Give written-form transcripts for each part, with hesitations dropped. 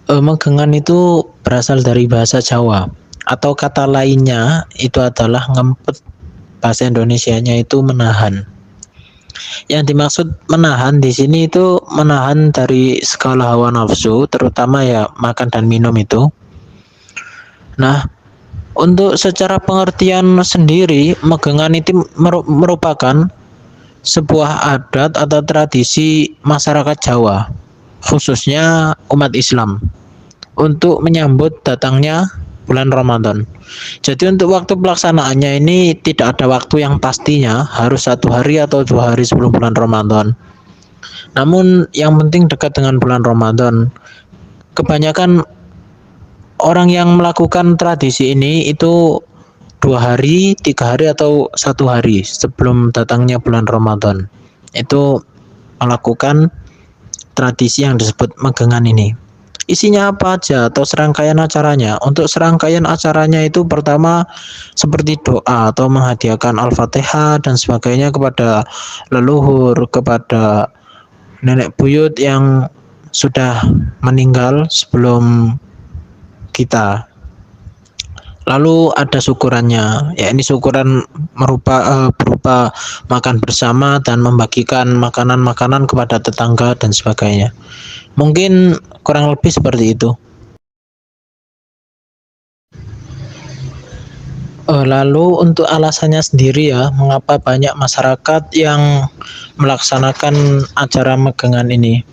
Megengan itu berasal dari bahasa Jawa atau kata lainnya itu adalah ngempet, bahasa Indonesianya itu menahan. Yang dimaksud menahan di sini itu menahan dari segala hawa nafsu, terutama ya makan dan minum itu. Nah, untuk secara pengertian sendiri, megengan itu merupakan sebuah adat atau tradisi masyarakat Jawa, khususnya umat Islam, untuk menyambut datangnya bulan Ramadan. Jadi untuk waktu pelaksanaannya ini tidak ada waktu yang pastinya, harus 1 hari atau 2 hari sebelum bulan Ramadan. Namun yang penting dekat dengan bulan Ramadan. Kebanyakan orang yang melakukan tradisi ini itu 2 hari, 3 hari atau 1 hari sebelum datangnya bulan Ramadan. Itu melakukan tradisi yang disebut megengan ini. Isinya apa aja atau serangkaian acaranya? Untuk serangkaian acaranya itu pertama seperti doa atau menghadiahkan Al-Fatihah dan sebagainya kepada leluhur, kepada nenek buyut yang sudah meninggal sebelum kita. Lalu ada syukurannya, ya ini syukuran berupa makan bersama dan membagikan makanan-makanan kepada tetangga dan sebagainya. Mungkin kurang lebih seperti itu. Lalu untuk alasannya sendiri ya, mengapa banyak masyarakat yang melaksanakan acara megangan ini?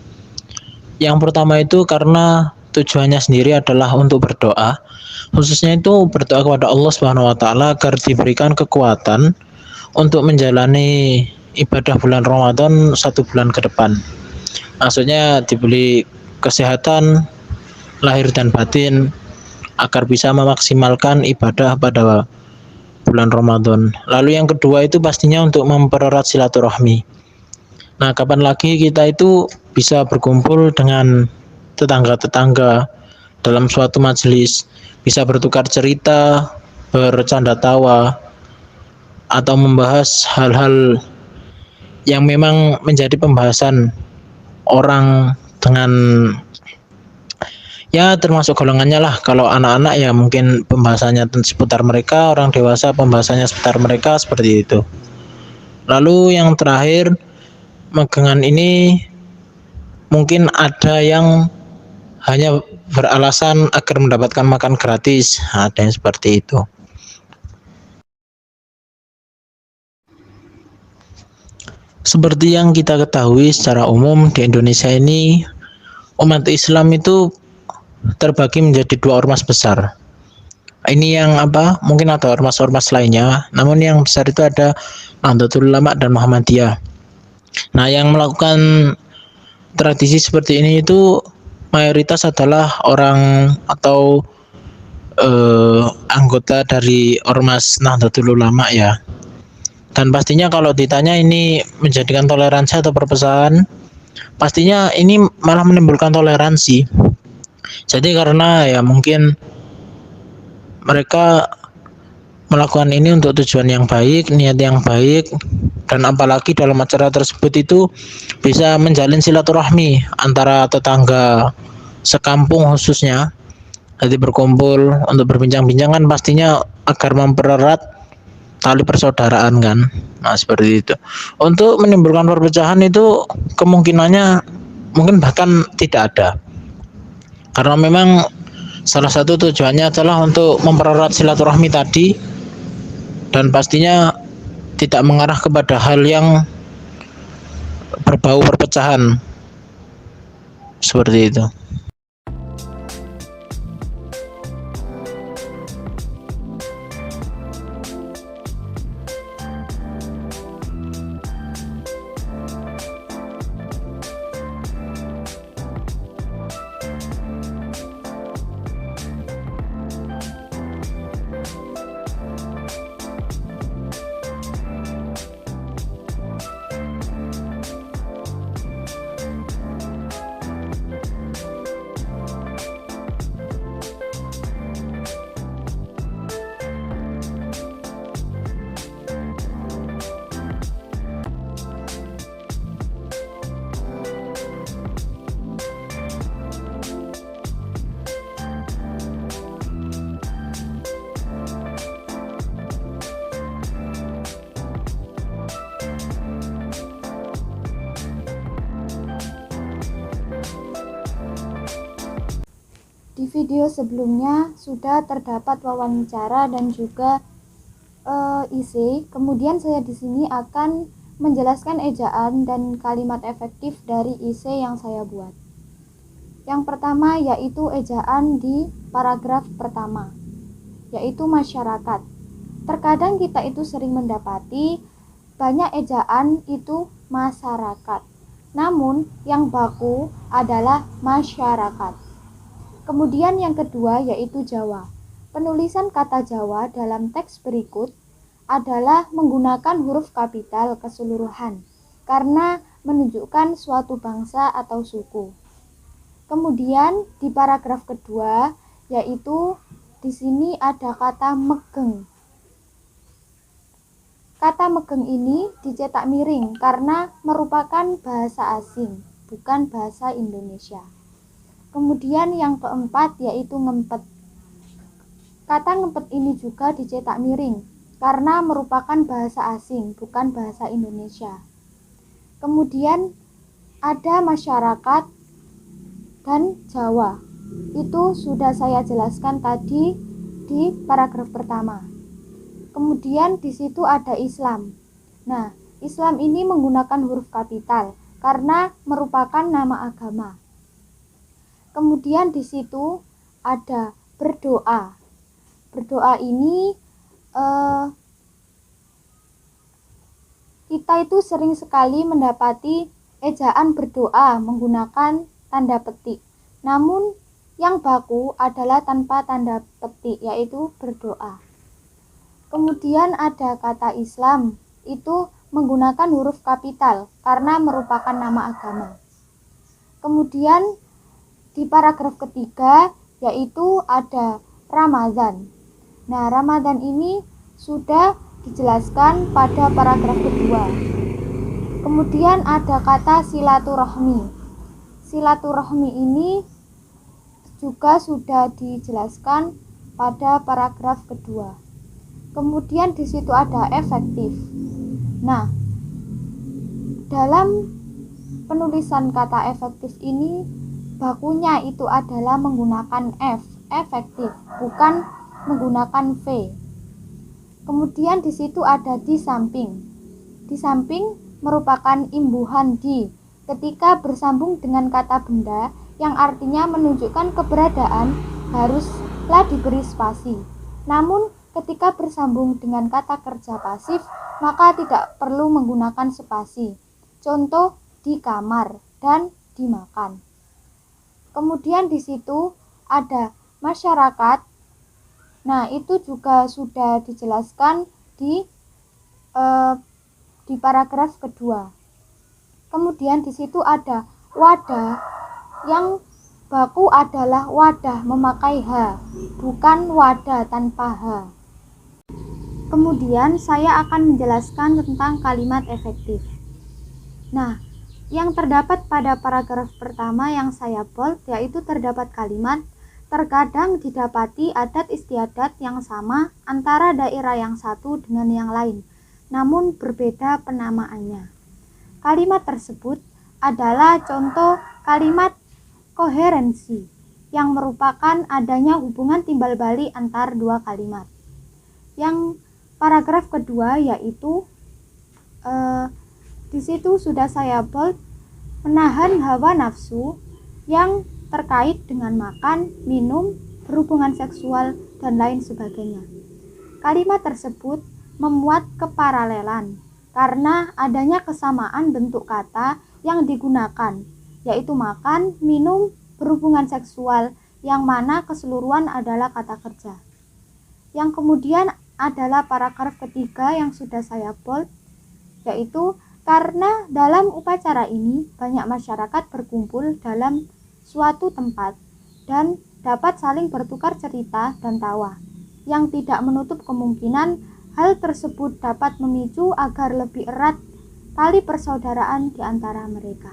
Yang pertama itu karena tujuannya sendiri adalah untuk berdoa, khususnya itu berdoa kepada Allah Subhanahu wa taala agar diberikan kekuatan untuk menjalani ibadah bulan Ramadan 1 bulan ke depan. Maksudnya diberi kesehatan lahir dan batin agar bisa memaksimalkan ibadah pada bulan Ramadan. Lalu yang kedua itu pastinya untuk mempererat silaturahmi. Nah, kapan lagi kita itu bisa berkumpul dengan tetangga-tetangga dalam suatu majelis, bisa bertukar cerita, bercanda tawa, atau membahas hal-hal yang memang menjadi pembahasan orang dengan ya termasuk golongannya lah. Kalau anak-anak ya mungkin pembahasannya seputar mereka, orang dewasa pembahasannya seputar mereka, seperti itu. Lalu yang terakhir, megangan ini mungkin ada yang hanya beralasan agar mendapatkan makan gratis, ada yang seperti itu. Seperti yang kita ketahui secara umum di Indonesia ini, umat Islam itu terbagi menjadi 2 ormas besar. Ini yang apa? Mungkin ada ormas-ormas lainnya, namun yang besar itu ada Nahdlatul Ulama dan Muhammadiyah. Nah, yang melakukan tradisi seperti ini itu mayoritas adalah orang atau anggota dari ormas Nahdlatul Ulama ya. Dan pastinya kalau ditanya ini menjadikan toleransi atau perpecahan, pastinya ini malah menimbulkan toleransi. Jadi karena ya mungkin mereka melakukan ini untuk tujuan yang baik, niat yang baik, dan apalagi dalam acara tersebut itu bisa menjalin silaturahmi antara tetangga sekampung khususnya. Jadi berkumpul untuk berbincang-bincang kan pastinya agar mempererat tali persaudaraan kan. Nah, seperti itu. Untuk menimbulkan perpecahan itu kemungkinannya mungkin bahkan tidak ada. Karena memang salah satu tujuannya adalah untuk mempererat silaturahmi tadi dan pastinya tidak mengarah kepada hal yang berbau perpecahan. Seperti itu. di video sebelumnya sudah terdapat wawancara dan juga isi. Kemudian saya di sini akan menjelaskan ejaan dan kalimat efektif dari isi yang saya buat. Yang pertama yaitu ejaan di paragraf pertama, yaitu masyarakat. Terkadang kita itu sering mendapati banyak ejaan itu masyarakat, namun yang baku adalah masyarakat. Kemudian yang kedua yaitu Jawa. Penulisan kata Jawa dalam teks berikut adalah menggunakan huruf kapital keseluruhan karena menunjukkan suatu bangsa atau suku. Kemudian di paragraf kedua yaitu di sini ada kata megeng. Kata megeng ini dicetak miring karena merupakan bahasa asing, bukan bahasa Indonesia. Kemudian yang keempat yaitu ngempet. Kata ngempet ini juga dicetak miring karena merupakan bahasa asing, bukan bahasa Indonesia. Kemudian ada masyarakat dan Jawa. Itu sudah saya jelaskan tadi di paragraf pertama. Kemudian di situ ada Islam. Nah, Islam ini menggunakan huruf kapital karena merupakan nama agama. Kemudian di situ ada berdoa. Berdoa ini kita itu sering sekali mendapati ejaan berdoa menggunakan tanda petik. Namun yang baku adalah tanpa tanda petik, yaitu berdoa. Kemudian ada kata Islam, itu menggunakan huruf kapital karena merupakan nama agama. Kemudian di paragraf ketiga yaitu ada Ramadan. Nah, Ramadan ini sudah dijelaskan pada paragraf kedua. Kemudian ada kata silaturahmi. Silaturahmi ini juga sudah dijelaskan pada paragraf kedua. Kemudian di situ ada efektif. Nah, dalam penulisan kata efektif ini bakunya itu adalah menggunakan F, efektif, bukan menggunakan V. Kemudian di situ ada di samping. Di samping merupakan imbuhan di ketika bersambung dengan kata benda yang artinya menunjukkan keberadaan haruslah diberi spasi. Namun ketika bersambung dengan kata kerja pasif maka tidak perlu menggunakan spasi. Contoh di kamar dan dimakan. Kemudian di situ ada masyarakat. Nah, itu juga sudah dijelaskan di paragraf kedua. Kemudian di situ ada wadah, yang baku adalah wadah memakai H, bukan wadah tanpa H. Kemudian saya akan menjelaskan tentang kalimat efektif. Nah, yang terdapat pada paragraf pertama yang saya bold yaitu terdapat kalimat terkadang didapati adat istiadat yang sama antara daerah yang satu dengan yang lain, namun berbeda penamaannya. Kalimat tersebut adalah contoh kalimat koherensi yang merupakan adanya hubungan timbal balik antar dua kalimat. Yang paragraf kedua yaitu di situ sudah saya bold menahan hawa nafsu yang terkait dengan makan, minum, berhubungan seksual, dan lain sebagainya. Kalimat tersebut memuat keparalelan karena adanya kesamaan bentuk kata yang digunakan, yaitu makan, minum, berhubungan seksual, yang mana keseluruhan adalah kata kerja. Yang kemudian adalah paragraf ketiga yang sudah saya bold, yaitu karena dalam upacara ini banyak masyarakat berkumpul dalam suatu tempat dan dapat saling bertukar cerita dan tawa, yang tidak menutup kemungkinan hal tersebut dapat memicu agar lebih erat tali persaudaraan di antara mereka.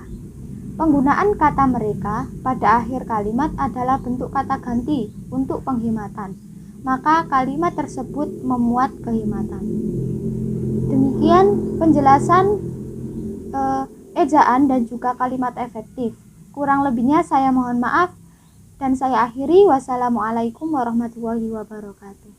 Penggunaan kata mereka pada akhir kalimat adalah bentuk kata ganti untuk penghematan, maka kalimat tersebut memuat kehematan. Demikian penjelasan ejaan dan juga kalimat efektif. Kurang lebihnya saya mohon maaf. Dan saya akhiri, wassalamualaikum warahmatullahi wabarakatuh.